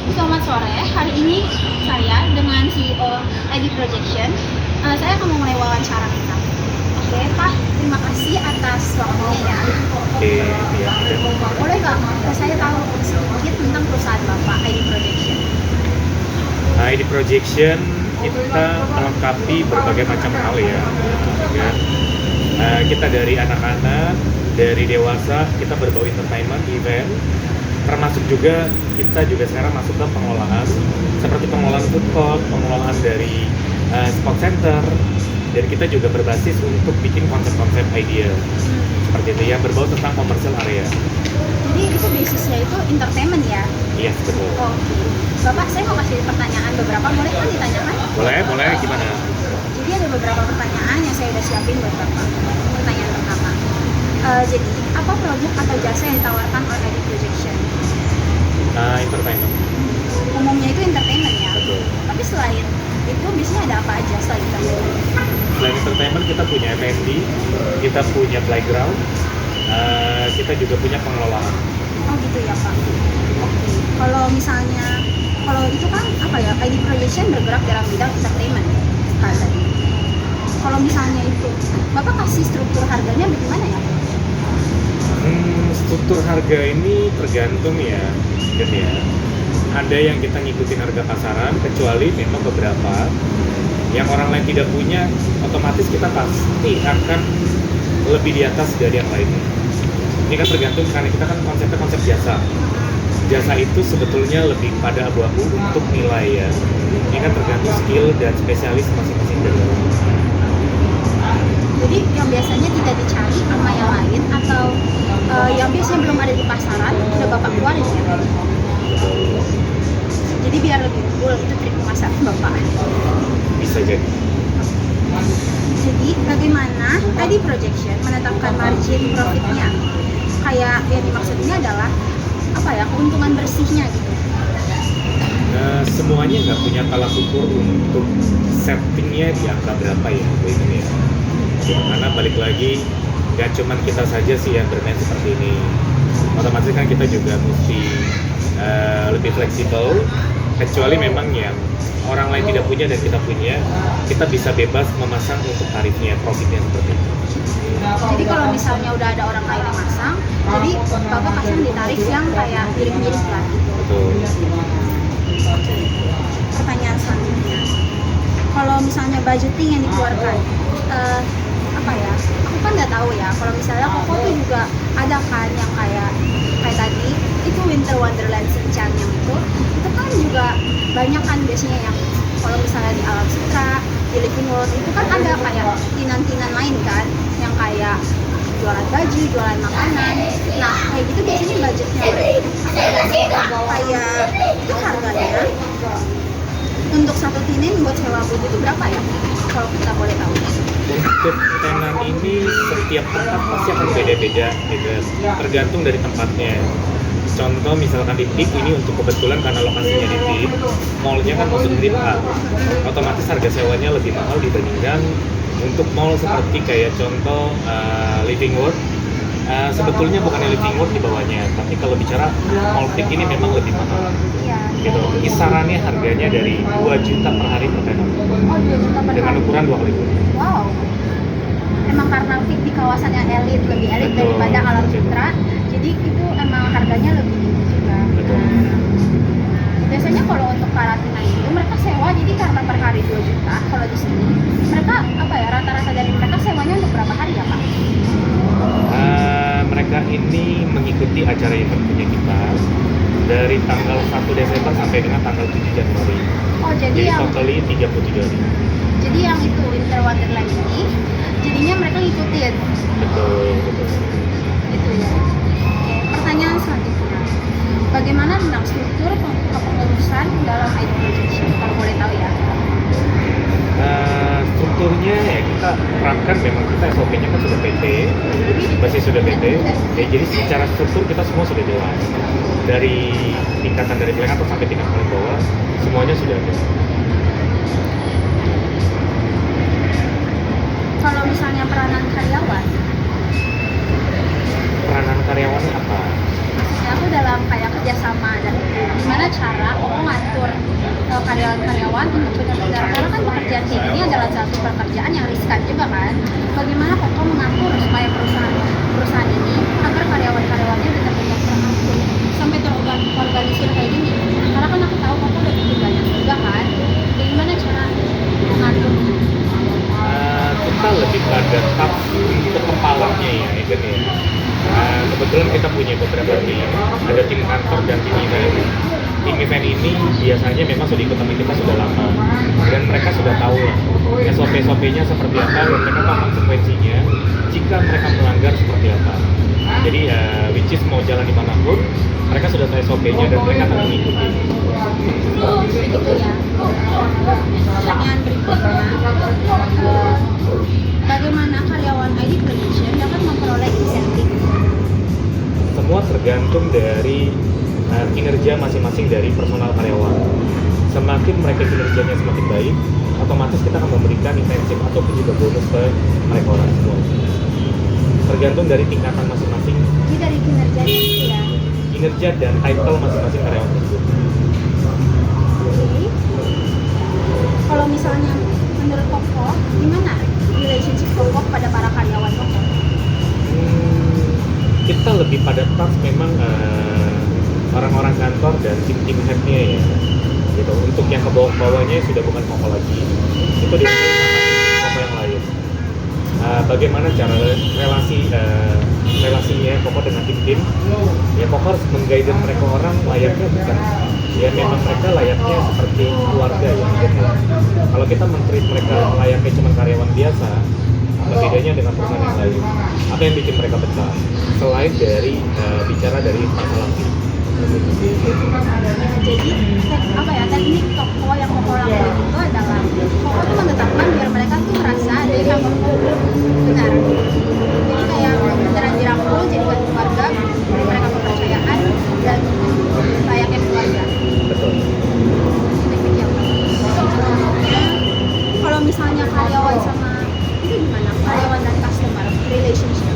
Selamat sore, hari ini saya dengan CEO ID Projection, saya akan memulai wawancara kita. Oke, Pak, terima kasih atas waktunya ya. Oke, iya. Boleh nggak saya tahu sedikit tentang perusahaan Bapak, ID Projection? ID Projection kita melengkapi berbagai macam hal ya. Kita dari anak-anak, dari dewasa, kita berbau entertainment, event, termasuk juga kita juga sekarang masuk ke pengolahan seperti pengolahan food court, pengolahan dari sport center, dan kita juga berbasis untuk bikin konsep-konsep idea seperti itu yang berbau tentang commercial area. Jadi itu bisnisnya itu entertainment ya? Iya, betul. Oke. Bapak, saya mau kasih pertanyaan beberapa, boleh kan ditanyakan? Boleh, gimana? Jadi ada beberapa pertanyaan yang saya udah siapin buat Bapak. Pertanyaan pertama, jadi apa produk atau jasa yang ditawarkan oleh ID Projection? Entertainment. Umumnya itu entertainment ya? Betul. Tapi selain itu biasanya ada apa aja selain entertainment? Selain entertainment kita punya F&B, kita punya playground, kita juga punya pengelolaan. Oh gitu ya Pak. Oke. Kalau misalnya, kalau itu kan apa ya, ID Projection bergerak dalam bidang entertainment kan tadi. Kalau misalnya itu, Bapak kasih struktur harganya bagaimana ya? Struktur harga ini tergantung ya, gitu ya. Ada yang kita ngikutin harga pasaran, kecuali memang beberapa yang orang lain tidak punya, otomatis kita pasti akan lebih di atas dari yang lainnya. Ini kan tergantung karena kita kan konsepnya konsep jasa. Jasa itu sebetulnya lebih pada abu-abu untuk nilai ya. Ini kan tergantung skill dan spesialis masing-masing dari orang. Jadi yang biasanya tidak dicari sama yang lain atau yang biasanya belum ada di pasaran udah Bapak keluarin ya? Jadi biar lebih unggul, itu trik pemasaran Bapak. Bisa jadi. Jadi bagaimana ID Projection menetapkan margin profitnya? Kayak yang dimaksudnya adalah apa ya, keuntungan bersihnya gitu. Semuanya nggak punya tolak ukur untuk settingnya di angka berapa ya, ini ya. Karena balik lagi, nggak cuman kita saja sih yang bermain seperti ini. Otomatis kan kita juga mesti lebih fleksibel, kecuali memang yang orang lain tidak punya dan kita punya, kita bisa bebas memasang untuk tarifnya, profitnya seperti itu. Jadi kalau misalnya udah ada orang lain yang masang, jadi Bapak pasang di tarif yang kayak mirip-mirip lah gitu. Betul. Oke. Pertanyaan selanjutnya, kalau misalnya budgeting yang dikeluarkan, apa ya? Aku kan nggak tahu ya. Kalau misalnya Koko tuh juga ada kan yang kayak tadi itu Winter Wonderland Shinchan yang itu kan juga banyak kan biasanya yang kalau misalnya di Alam Sutra, di Living World itu kan ada kayak tinan-tinan lain kan yang kayak jualan baju, jualan makanan. Nah kayak gitu biasanya budgetnya kayak itu harganya untuk satu tinin buat sewa booth itu berapa ya? Kalau kita boleh tahu. Untuk tenan ini setiap tempat pasti akan beda-beda gitu, tergantung dari tempatnya. Contoh misalkan di TIP ini untuk kebetulan karena lokasinya di TIP, mallnya kan masuk TIP A, otomatis harga sewanya lebih mahal dibandingkan untuk mall seperti kayak contoh Living World. Sebetulnya bukan Living World di bawahnya, tapi kalau bicara mall TIP ini memang lebih mahal. Iya. Gitu. Kisarannya harganya dari 2 juta per hari per tenan. Oh 2 juta per Dengan hari. ukuran 2 kali. Wow. Emang karena fit di kawasan yang elit, lebih elit Betul. daripada Alam Sutra, jadi itu emang harganya lebih tinggi juga. Betul. Biasanya kalau untuk karantina itu mereka sewa, jadi karena per hari 2 juta. Kalau di sini mereka apa ya, rata-rata dari mereka sewanya untuk berapa hari ya Pak? Mereka ini mengikuti acara event punya kita dari tanggal 1 Desember sampai dengan tanggal 7 Januari. Oh jadi Jadi yang totally 37 hari. jadi yang itu Winter Wonderland ini jadinya mereka ngikutin Betul. itu ya. Oke, pertanyaan selanjutnya, bagaimana tentang struktur kepengurusan dalam ID Projection kalau boleh tahu ya? Strukturnya ya kita terapkan, memang kita SOP-nya kan sudah PT, basis sudah PT. Ya, jadi secara struktur kita semua sudah jelas. Dari tingkatan dari paling atas sampai tingkat paling bawah, semuanya sudah ada. Kalau misalnya peranan karyawan, Peranan karyawan apa? maksudnya aku dalam kayak kerjasama dan gimana cara aku mengatur karyawan-karyawan untuk benar-benar, karena kan pekerjaan kayak gini adalah satu pekerjaan yang riskan juga kan. Bagaimana Koko mengatur supaya perusahaan ini agar karyawan-karyawannya benar-benar teratur sampai terorganisir kayak gini? Karena kan aku tahu Koko udah bikin banyak juga kan. Bagaimana cara mengatur? Kita lebih pada task untuk kepalanya ya, Eden ya. Kebetulan kita punya beberapa tim, ada tim kantor dan tim event. Tim event ini biasanya memang sudah ikut sama kita sudah lama dan mereka sudah tahu lah SOP-nya seperti apa dan mereka tahu konsekuensinya jika mereka melanggar seperti apa. Jadi which is mau jalan dimanapun, mereka sudah tahu SOP-nya dan mereka akan mengikuti. Oh, begitu ya. Pertanyaan berikutnya, bagaimana karyawan ID Production dapat memperoleh insentif? Semua tergantung dari kinerja masing-masing dari personal karyawan. Semakin mereka kinerjanya semakin baik, otomatis kita akan memberikan insentif ataupun juga bonus ke mereka orang semua. Tergantung dari tingkatan masing-masing. Ini dari kinerja itu ya. Kinerja dan title masing-masing karyawan tersebut. Oke. Kalau misalnya menurut Koko, gimana relationship Koko pada para karyawan Koko? Kita lebih pada task memang orang-orang kantor dan tim-tim headnya ya, gitu. Untuk yang ke bawah-bawahnya sudah bukan Koko lagi, itu diambil sama tim Koko yang lain. Bagaimana cara relasinya Koko dengan tim-tim? Ya Koko harus mengguide mereka orang layaknya bukan, ya memang mereka layaknya seperti keluarga ya, gitu. Kalau kita men-treat mereka layaknya cuma karyawan biasa, bedanya dengan perusahaan yang lain. Apa yang bikin mereka betah? Selain dari bicara dari masalah tim. Jadi apa ya, teknik Koko yang Koko lakuin itu adalah Koko tuh menetapkan biar mereka tuh merasa they have a home. Benar. Jadi kayak beneran dirangkul, jadikan keluarga, beri mereka kepercayaan dan layaknya keluarga. Betul. Teknik yang bagus. Kalau misalnya karyawan sama itu gimana? Karyawan dan customer relationship.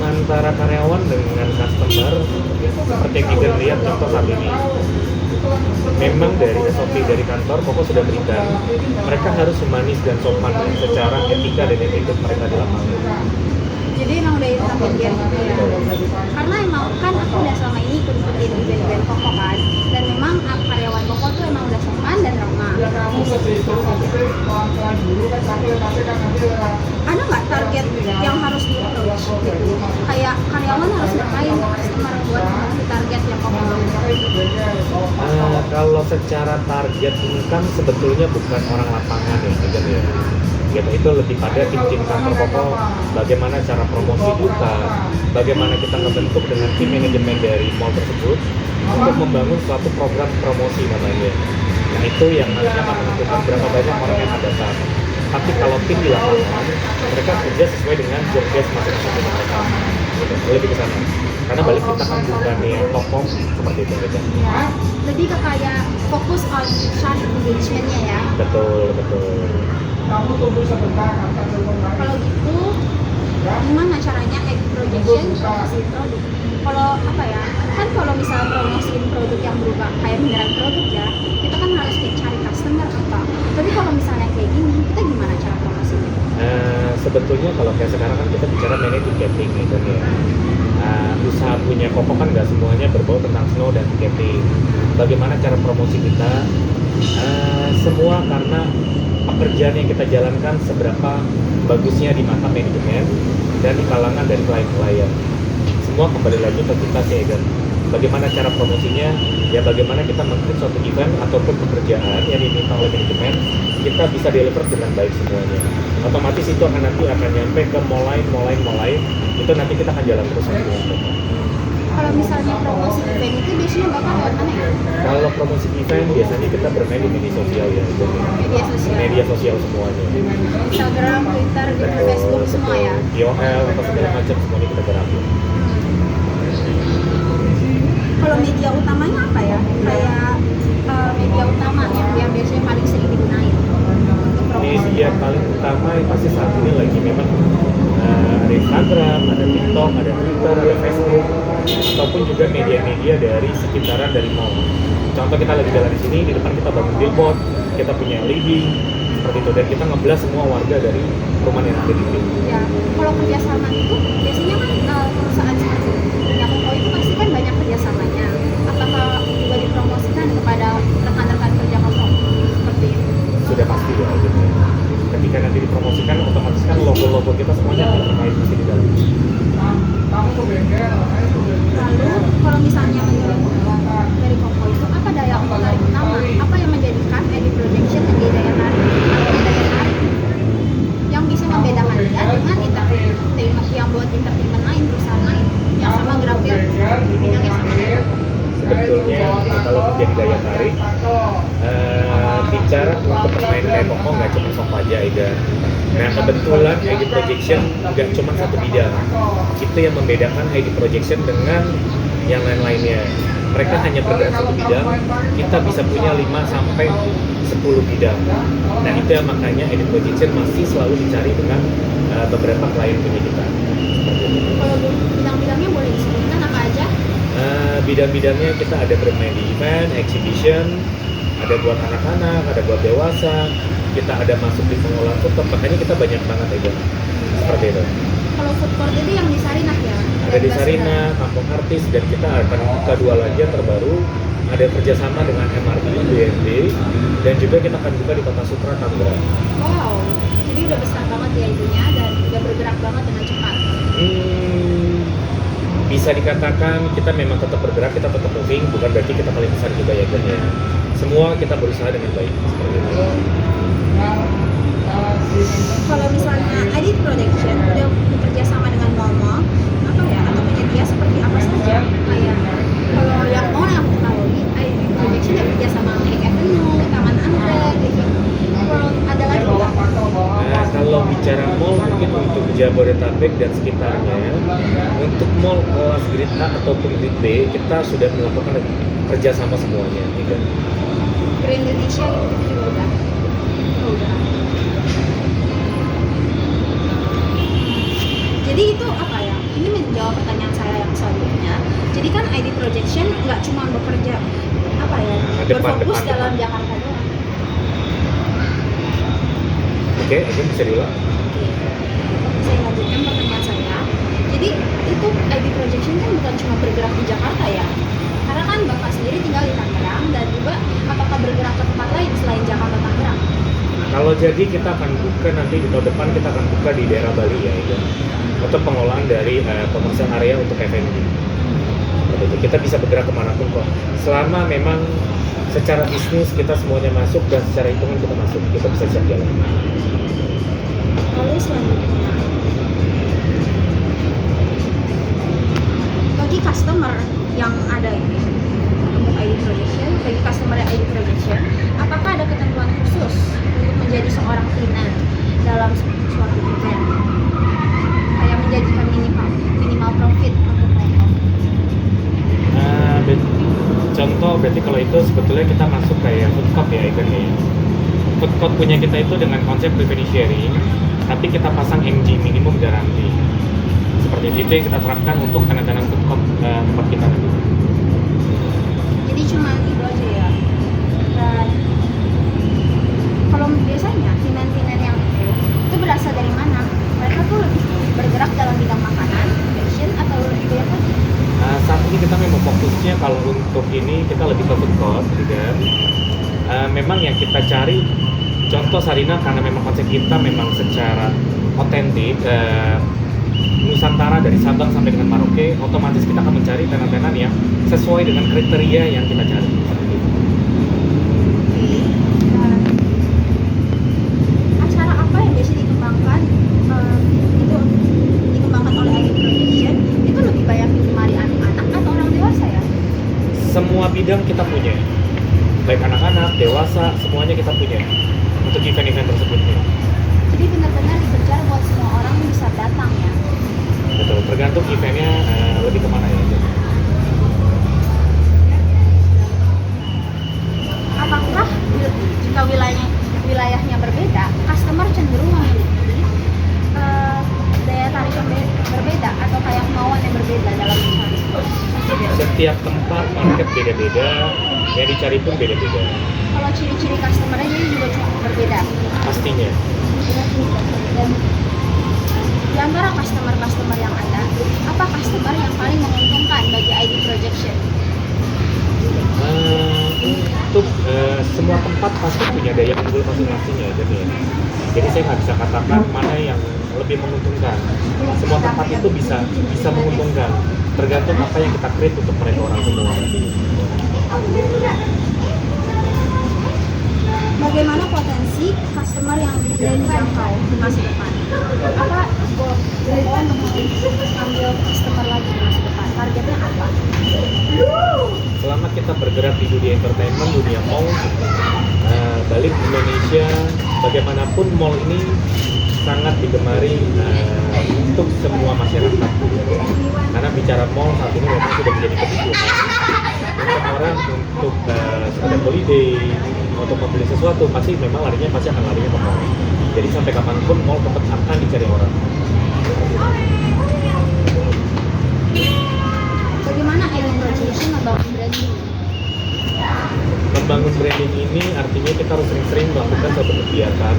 Antara karyawan dengan customer seperti yang kita lihat contoh saat ini, memang dari SOP dari kantor Koko sudah berikan mereka harus humanis dan sopan secara etika dan attitude mereka di lapangan. Jadi emang udah ditetapin dia gitu ya. Karena emang kan aku udah selama ini ikutin event-event Koko kan, dan memang karyawan Koko tuh emang udah sopan dan ramah. Ada nggak target yang harus di-approach gitu? Kayak karyawan harus ngapain ke customer buat mencapai target yang Koko mau? Kalau secara target income sebetulnya bukan orang lapangan ya, gitu ya. Gitu, itu lebih pada tim-tim kantor Koko, bagaimana cara promosi kita, bagaimana kita ngebentuk dengan tim manajemen dari mall tersebut untuk membangun suatu program promosi namanya. Nah itu yang nantinya akan menentukan berapa banyak orang yang akan datang. Tapi kalau tim di lapangan, mereka kerja sesuai dengan job desk masing-masing tim mereka. Gitu, lebih ke sana. Karena balik kita kan bukan yang tokoh seperti itu gitu. Lebih ke kayak fokus on chart engagement-nya ya. Betul, betul. Kalau gitu, gimana caranya egg projection promosi produk? Kalau apa ya, kan kalau misalnya promosiin produk yang berubah kayak beneran produk ya, kita kan harus kayak cari customer apa. Tapi kalau misalnya kayak gini, kita gimana cara promosinya? Sebetulnya kalau kayak sekarang kan kita bicara mengenai ticketing gitu ya. Usaha punya Koko kan nggak semuanya berbau tentang snow dan ticketing. Bagaimana cara promosi kita? Semua karena pekerjaan yang kita jalankan seberapa bagusnya di mata manajemen dan di kalangan dari klien-klien. Semua kembali lagi ke kita sih, dan bagaimana cara promosinya, ya bagaimana kita meng-create suatu event ataupun pekerjaan yang diminta oleh manajemen, kita bisa deliver dengan baik semuanya. Otomatis itu akan nyampe ke mulai, itu nanti kita akan jalan terus sampai dengan mereka. Kalau misalnya promosi event itu biasanya Bapak lewat mana ya? Kalau promosi event biasanya kita bermain di media sosial ya, media sosial semuanya. Instagram, Twitter, gitu, Facebook semua ya? KOL atau segala macam semuanya kita gerakin. Kalau media utamanya apa ya? Kayak media utama yang biasanya paling sering digunain untuk promosi. Media paling utama yang pasti saat ini lagi memang ada Instagram, ada TikTok, ada Twitter, ada Facebook. ataupun juga media-media dari sekitaran dari mall. Contoh kita lagi jalan di sini, di depan kita bangun billboard, kita punya LED seperti itu, dan kita ngeblas semua warga dari rumah yang ada di sini. Ya, kalau kerjasama itu biasanya kan perusahaan seperti punya Koko itu pasti kan banyak kerjasamanya. Apakah juga dipromosikan kepada rekan-rekan kerja Koko seperti itu? Sudah pasti ya gitu. Ketika nanti dipromosikan, otomatis kan logo-logo kita semuanya akan terkait pasti di dalam. Lalu kalau misalnya menurut dari Koko itu apa daya tarik utama? Apa yang menjadikan Edi Projection menjadi daya tarik? Apa yang daya tarik yang bisa membedakan dia dengan entertainment yang buat entertainment lain, perusahaan lain yang sama grafir di bidangnya sama? Sebetulnya kalau menjadi daya tarik, bicara untuk pemain kayak Koko nggak cuma Koko aja, Ida. Nah kebetulan ID Projection nggak cuma satu bidang. Itu yang membedakan ID Projection dengan yang lain-lainnya. Mereka hanya bergerak satu bidang, kita bisa punya 5-10 bidang. Nah itu yang makanya ID Projection masih selalu dicari dengan beberapa klien punya kita. Kalau bidang-bidangnya boleh disebutkan apa aja? Bidang-bidangnya kita ada bermain di event, exhibition, ada buat anak-anak, ada buat dewasa, kita ada masuk di pengolahan food court, makanya kita banyak banget aja seperti itu. Kalau food court itu yang di Sarinah ya? Ada di Sarinah, Kampung Artis, dan kita akan buka 2 lagi yang terbaru, ada kerjasama dengan MRT, BND, dan juga kita akan buka di Kota Sutra, Tangerang. Wow, jadi udah besar banget ya itunya dan udah bergerak banget dengan cepat. Bisa dikatakan kita memang tetap bergerak, kita tetap moving, bukan berarti kita paling besar juga ya kan ya. Semua kita berusaha dengan baik seperti itu. Kalau misalnya Edit Production udah bekerja sama dengan mall-mall, apa ya, atau penyedia seperti apa saja? Kayak kalau yang mau yang aku ketahui, Edit Production udah bekerja sama Lake Avenue, Taman Anggrek, gitu. Kalau ada lagi nggak? Nah, kalau bicara mall mungkin untuk Jabodetabek dan sekitarnya, untuk mall kelas grade A ataupun grade B kita sudah melakukan kerjasama semuanya, gitu. Grand Indonesia gitu juga udah. Oh, udah. Jadi itu apa ya? Ini menjawab pertanyaan saya yang selanjutnya. Jadi kan ID Projection nggak cuma bekerja apa ya, berfokus dalam Jakarta doang. Oke, ini bisa diulang. Oke. Saya lanjutkan pertanyaan saya. Jadi itu ID Projection kan bukan cuma bergerak di Jakarta ya? Karena kan Bapak sendiri tinggal di Tangerang dan juga apakah bergerak ke tempat lain selain Jakarta Tangerang? Kalau jadi kita akan buka nanti di tahun depan kita akan buka di daerah Bali ya itu untuk pengolahan dari komersial area untuk F&B. Betul, kita bisa bergerak kemanapun kok. Selama memang secara bisnis kita semuanya masuk dan secara hitungan kita masuk, kita bisa siap jalan. Lalu selanjutnya, bagi customer yang ada ini untuk ID Projection, bagi customer ID Projection, apakah ada ketentuan khusus untuk menjadi seorang cleaner dalam suatu event? Kayak menjadikan minimal profit untuk mereka. Contoh berarti kalau itu sebetulnya kita masuk kayak food court ya ikannya. Food court punya kita itu dengan konsep revenue sharing, tapi kita pasang MG minimum garansi. Seperti itu yang kita terapkan untuk tenan-tenan food court tempat kita nanti. Jadi cuma itu aja ya. Dan kalau biasanya finance yang itu berasal dari mana? Mereka tuh lebih bergerak dalam bidang makanan, fashion, atau lebih banyak lagi? Saat ini kita memang fokusnya kalau untuk ini kita lebih ke food court, kan? Memang yang kita cari contoh Sarinah karena memang konsep kita memang secara otentik Nusantara dari Sabang sampai dengan Merauke, otomatis kita akan mencari tenan-tenan yang sesuai dengan kriteria yang kita cari. Oke. Dan acara apa yang biasa dikembangkan itu dikembangkan oleh ID Projection itu lebih banyak digemari anak-anak atau orang dewasa ya? Semua bidang kita punya, baik anak-anak, dewasa, semuanya kita punya untuk event-event tersebut. Jadi benar-benar dikejar buat semua orang bisa datang ya? Betul, tergantung eventnya lebih kemana ya. Apakah jika wilayahnya berbeda, customer cenderung memiliki daya tarik yang berbeda atau kayak kemauan yang berbeda dalam mencari? market beda-beda, yang dicari pun beda-beda. Kalau ciri-ciri customer-nya jadi juga cuma berbeda. Pastinya. Dan di antara customer-customer yang ada, apa customer yang paling menguntungkan bagi ID Projection? Untuk semua tempat pasti punya daya unggul masing-masing ya, jadi saya nggak bisa katakan mana yang lebih menguntungkan. Semua tempat itu bisa menguntungkan, tergantung apa yang kita create untuk mereka orang semua. Bagaimana potensi customer yang bisa dijangkau di masa depan? Apa goal untuk ambil customer lagi di masa depan? Targetnya apa? Selama kita bergerak di dunia entertainment, dunia mall, balik ke Indonesia, bagaimanapun mall ini sangat digemari untuk semua masyarakat. Karena bicara mall saat ini memang sudah menjadi kebutuhan untuk orang untuk sekedar holiday, untuk membeli sesuatu, pasti memang pasti akan larinya ke mall. Jadi sampai kapanpun mall tetap akan dicari orang. Bagaimana ID Projection membangun branding? Membangun branding ini artinya kita harus sering-sering melakukan suatu kegiatan,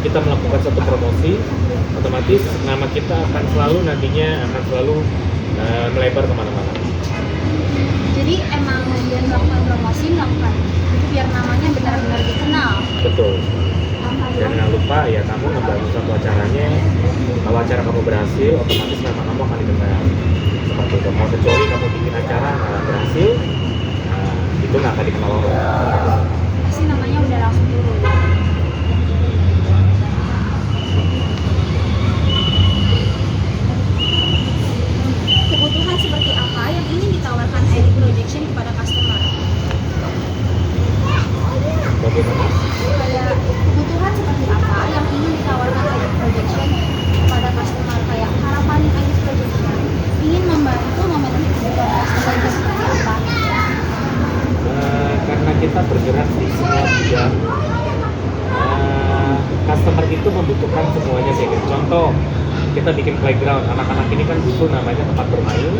kita melakukan satu promosi, otomatis nama kita akan selalu melebar kemana-mana. Jadi emang dia melakukan promosi, melakukan itu biar namanya benar-benar dikenal. Betul. Dan jangan lupa ya, kamu ngebangun satu acaranya, kalau acara kamu berhasil, otomatis nama kamu akan dikenal. Seperti itu. Mau kecuali kamu bikin acara nggak berhasil, itu nggak akan dikenal orang. Pasti namanya udah langsung turun. Kebutuhan seperti apa yang ingin ditawarkan ID Projection kepada customer? Bagaimana? Kayak kebutuhan seperti apa yang ingin ditawarkan ID Projection kepada customer? Kayak harapan ID Projection ingin membantu memenuhi kebutuhan customer itu seperti apa? Karena kita bergerak di semua bidang, customer itu membutuhkan semuanya. Contoh, kita bikin playground, anak-anak ini kan butuh namanya tempat bermain.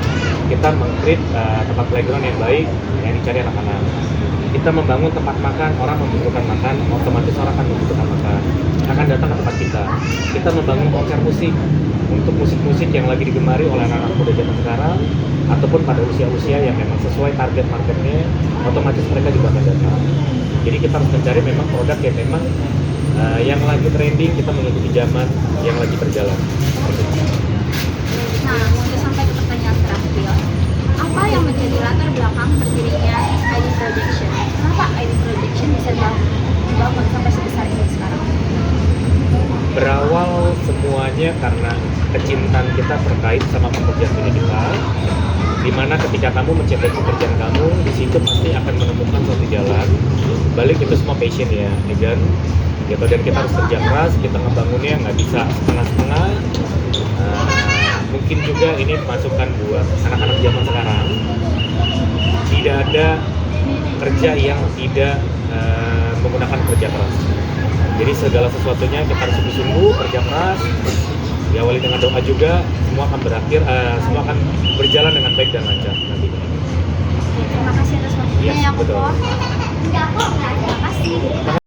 Kita meng-create tempat playground yang baik yang dicari anak-anak. Kita membangun tempat makan, orang membutuhkan makan, otomatis orang akan membutuhkan makan, akan datang ke tempat kita. Kita membangun konser musik untuk musik-musik yang lagi digemari oleh anak-anak muda zaman sekarang, ataupun pada usia-usia yang memang sesuai target marketnya, otomatis mereka juga akan datang. Jadi kita harus mencari memang produk yang memang yang lagi trending, kita mengikuti zaman yang lagi berjalan. Nah, sudah sampai ke pertanyaan terakhir. Apa yang menjadi latar belakang berdirinya ID Projection? Kenapa ID Projection bisa dibangun sampai sebesar ini sekarang? Berawal semuanya karena kecintaan kita terkait sama pekerjaan ini kita, dimana ketika kamu mencintai pekerjaan kamu, di situ pasti akan menemukan suatu jalan. Balik itu semua passion ya, kan? Gitu, dan kita harus kerja keras, kita ngebangunnya nggak bisa setengah-setengah. Mungkin juga ini masukan buat anak-anak zaman sekarang, tidak ada kerja yang tidak menggunakan kerja keras. Jadi segala sesuatunya kita harus sungguh-sungguh kerja keras, diawali dengan doa juga, semua akan berakhir, semua akan berjalan dengan baik dan lancar nanti. Terima kasih atas waktunya Yes, ya, betul. Koko. Terima kasih.